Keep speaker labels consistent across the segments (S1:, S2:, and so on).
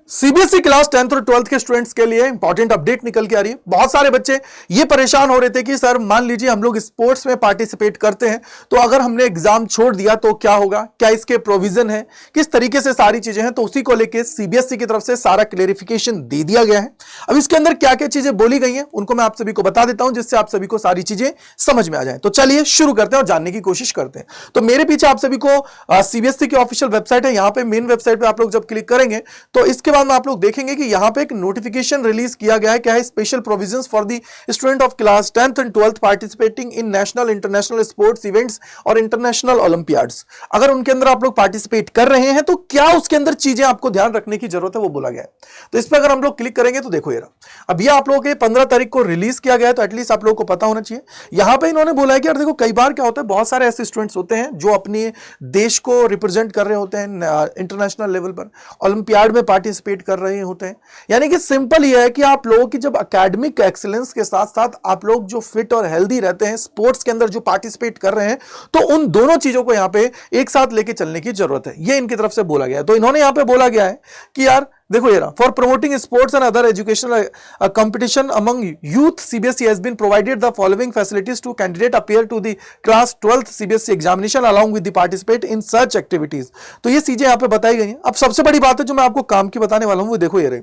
S1: CBSE class 10th और 12th के students के लिए इंपॉर्टेंट अपडेट निकल के आ रही है। बहुत सारे बच्चे ये परेशान हो रहे थे कि सर मान लीजिए हम लोग स्पोर्ट्स में पार्टिसिपेट करते हैं तो अगर हमने एग्जाम छोड़ दिया तो क्या होगा, क्या इसके प्रोविजन है, किस तरीके से सारी चीजें हैं। तो उसी को लेकर सीबीएसई की तरफ से सारा क्लेरिफिकेशन दे दिया गया है। अब इसके अंदर क्या क्या चीजें बोली गई हैं उनको मैं आप सभी को बता देता हूं, जिससे आप सभी को सारी चीजें समझ में आ जाए। तो चलिए शुरू करते हैं और जानने की कोशिश करते हैं। तो मेरे पीछे आप सभी को सीबीएसई की ऑफिशियल वेबसाइट है। यहां पे मेन वेबसाइट पे आप लोग जब क्लिक करेंगे तो इसके बाद में आप लोग देखेंगे कि यहां पे एक नोटिफिकेशन रिलीज किया गया है। क्या है? Special provisions for the student of class 10th and 12th participating in national international sports events और इंटरनेशनल ओलंपियाड्स। अगर उनके अंदर आप लोग पार्टिसिपेट कर रहे हैं तो क्या उसके अंदर चीजें आपको ध्यान रखने की जरूरत है वो बोला गया है। तो इस पर अगर हम लोग क्लिक करेंगे तो देखो ये रहा। अब ये आप लोगों के 15 तारीख को रिलीज किया गया है, तो एटलीस्ट आप लोगों को पता होना चाहिए। यहां पे इन्होंने बोला है कि यार देखो कई बार क्या होता है, बहुत सारे ऐसे स्टूडेंट्स होते हैं जो अपने देश को रिप्रेजेंट कर रहे होते हैं इंटरनेशनल लेवल पर, ओलंपियाड में पार्टिसिपेट कर रहे होते हैं। यानी कि सिंपल ये है कि आप लोगों की जब एकेडमिक एक्सीलेंस के साथ साथ आप लोग जो फिट और हेल्दी रहते हैं, स्पोर्ट्स के अंदर जो पार्टिसिपेट कर रहे हैं, तो उन दोनों चीजों को यहां पे एक साथ लेके चलने की जरूरत है। ये इनकी तरफ से बोला गया है। तो इन्होंने यहां पे बोला गया है कि यार देखो ये रहा, for promoting sports and other educational competition among youth CBSE has been provided the following facilities to candidate appear to the class 12th CBSE examination along with the participate in such activities. तो ये चीजें यहां पे बताई गई हैं। अब सबसे बड़ी बात है जो मैं आपको काम की बताने वाला हूं वो देखो ये रही।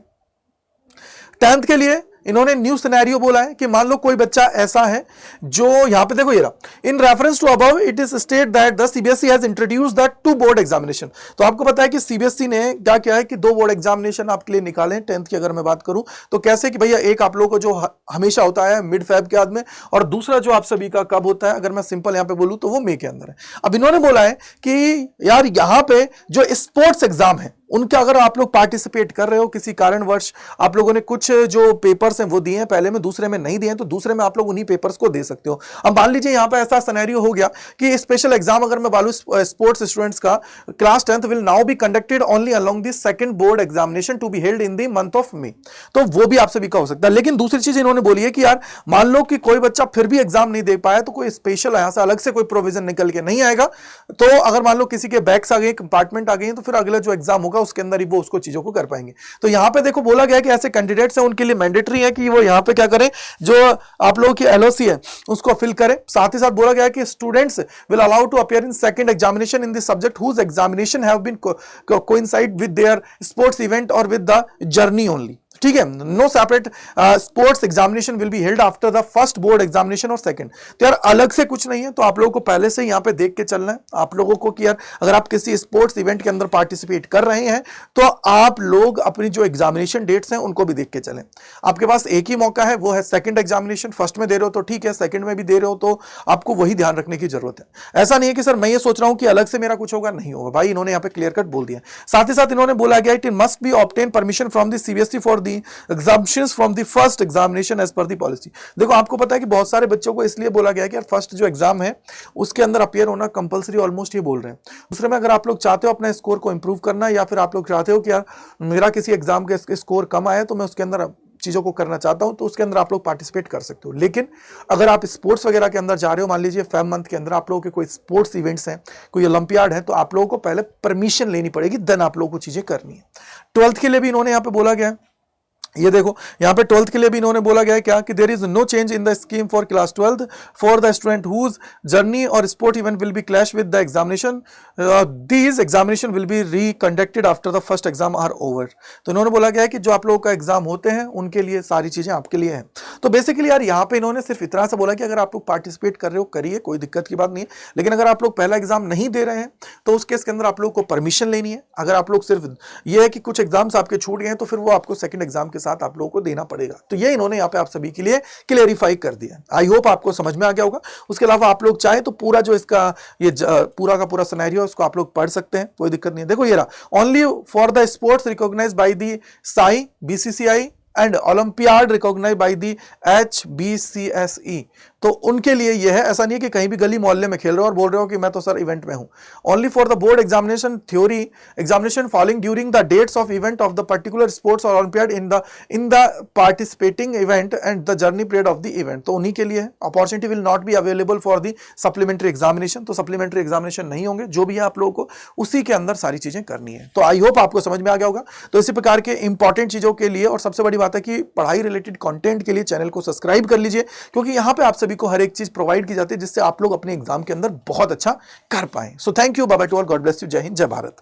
S1: 10th के लिए इन्होंने न्यू सिनेरियो बोला है कि मान लो कोई बच्चा ऐसा है जो यहां पे देखो ये रहा, in reference to above it is state that the CBSE has introduced the 2 board examination. तो आपको पता है कि सीबीएसई ने क्या किया है कि 2 बोर्ड एग्जामिनेशन आपके लिए निकाले हैं 10th की। अगर मैं बात करूं तो कैसे कि भैया एक आप लोगों को जो हमेशा होता है मिड फेब के बाद में, और दूसरा जो आप सभी का कब होता है, अगर मैं सिंपल यहां पे बोलूं तो वो मई के अंदर है। अब इन्होंने बोला है कि यार यहां पे जो स्पोर्ट्स एग्जाम है उनके अगर आप लोग पार्टिसिपेट कर रहे हो, किसी कारणवश आप लोगों ने कुछ जो पेपर्स हैं वो दिए हैं पहले में, दूसरे में नहीं दिए हैं, तो दूसरे में आप लोग उन्हीं पेपर्स को दे सकते हो। अब मान लीजिए यहां पे ऐसा सिनेरियो हो गया कि स्पेशल एग्जाम अगर मैं बोलूं स्पोर्ट्स स्टूडेंट्स का, class 10th will now be conducted only along the second board examination to be held in the month of May. तो वो भी आप सभी का हो सकता है। लेकिन दूसरी चीज इन्होंने बोली है कि यार मान लो कि कोई बच्चा फिर भी एग्जाम नहीं दे पाया तो कोई स्पेशल यहां से अलग से कोई प्रोविजन निकल के नहीं आएगा। तो अगर मान लो किसी के बैक्स आ गए, कंपार्टमेंट आ गई, तो फिर अगला जो एग्जाम होगा उसके अंदर ही वो उसको चीजों को कर पाएंगे। तो यहां पे देखो बोला गया है कि ऐसे कैंडिडेट्स हैं उनके लिए मैंडेटरी है कि वो यहां पे क्या करें, जो आप लोगों की एलओसी है उसको फिल करें। साथ ही साथ बोला गया है कि students will allow to appear in second examination in the subject whose examination have been coincide with their sports event और विद द जर्नी ओनली। ठीक है, no separate sports examination will be held after the first board examination और second. तो यार अलग से कुछ नहीं है, तो आप लोगों को पहले से यहां पे देख के चलना है आप लोगों को कि यार अगर आप किसी स्पोर्ट्स इवेंट के अंदर पार्टिसिपेट कर रहे हैं तो आप लोग अपनी जो एग्जामिनेशन डेट्स हैं उनको भी देख के चलें। आपके पास एक ही मौका है, वो है सेकंड एग्जामिनेशन। फर्स्ट में दे रहे हो तो ठीक है, सेकंड में भी दे रहे हो तो आपको वही ध्यान रखने की जरूरत है। ऐसा नहीं है कि सर मैं ये सोच रहा हूं कि अलग से मेरा कुछ होगा, नहीं होगा भाई, इन्होंने यहां पे क्लियर कट बोल दिया। साथ ही साथ इन्होंने बोला गया it must be obtain permission from the CBSE for the exam from the first examination as per the policy. देखो आपको पता है कि बहुत सारे बच्चों को इसलिए बोला गया है कि यार फर्स्ट जो एग्जाम है उसके अंदर अपीयर होना कंपलसरी ऑलमोस्ट ये बोल रहे हैं। दूसरे में अगर आप लोग चाहते हो अपना स्कोर को इंप्रूव करना, या फिर आप लोग चाहते हो कि यार मेरा किसी एग्जाम के स्कोर कम आया तो मैं उसके अंदर चीजों को करना चाहता हूं, तो उसके अंदर आप लोग पार्टिसिपेट कर सकते हो। लेकिन अगर आप स्पोर्ट्स वगैरह के अंदर जा रहे हो, मान लीजिए फेब मंथ के अंदर आप लोगों के कोई स्पोर्ट्स इवेंट्स हैं, कोई ओलंपियाड है, तो आप लोगों को पहले परमिशन लेनी पड़ेगी, देन आप लोगों को चीजें करनी है। 12th के लिए भी इन्होंने यहां पे बोला गया है, ये देखो यहां पे 12th के लिए भी इन्होंने बोला गया है क्या कि there is no change in the scheme for class 12th for the student whose journey और sport event will be clash with the examination, these examination will be reconducted after the first exam are over. तो इन्होंने बोला गया है कि जो आप लोगों का एग्जाम होते हैं उनके लिए सारी चीजें आपके लिए हैं। तो बेसिकली यार यहाँ पे इन्होंने सिर्फ इतना सा बोला कि अगर आप लोग पार्टिसिपेट कर रहे हो करिए, कोई दिक्कत की बात नहीं है। लेकिन अगर आप लोग पहला एग्जाम नहीं दे रहे हैं तो उस केस के अंदर आप लोग को परमिशन लेनी है। अगर आप लोग सिर्फ ये है कि कुछ एग्जाम्स आपके छूट गए हैं तो फिर वो आपको सेकंड एग्जाम के साथ आप लोगों को देना पड़ेगा। तो ये इन्होंने यहाँ पे आप सभी के लिए क्लेरिफाई कर दिया। आई होप आपको समझ में आ गया होगा। उसके अलावा आप लोग चाहे तो पूरा जो इसका ये पूरा का पूरा सिनेरियो उसको आप लोग पढ़ सकते हैं, कोई दिक्कत नहीं है। देखो ये रहा, only for the sports recognized by the SAI, BCCI and Olympiad recognize by the HBCSE। तो उनके लिए यह है, ऐसा नहीं है कि कहीं भी गली मोहल्ले में खेल रहे हो और बोल रहे हो कि मैं तो सर इवेंट में हूं। Only for the board examination theory examination following during the dates of event of the particular sports और olympiad in the participating event and the journey period of the event. तो उन्हीं के लिए opportunity will not be available for the supplementary examination. तो supplementary examination नहीं होंगे, जो भी है आप लोगों को उसी के अंदर सारी चीजें करनी है। तो आई होप आपको समझ में आ गया होगा। तो इसी प्रकार के इंपॉर्टेंट चीजों के लिए, और सबसे बड़ी बात है कि पढ़ाई रिलेटेड कंटेंट के लिए चैनल को सब्सक्राइब कर लीजिए, क्योंकि यहां पे आप सभी को हर एक चीज प्रोवाइड की जाती है जिससे आप लोग अपने एग्जाम के अंदर बहुत अच्छा कर पाए। So thank you, bye bye to all, God bless you, जय हिंद, जय भारत।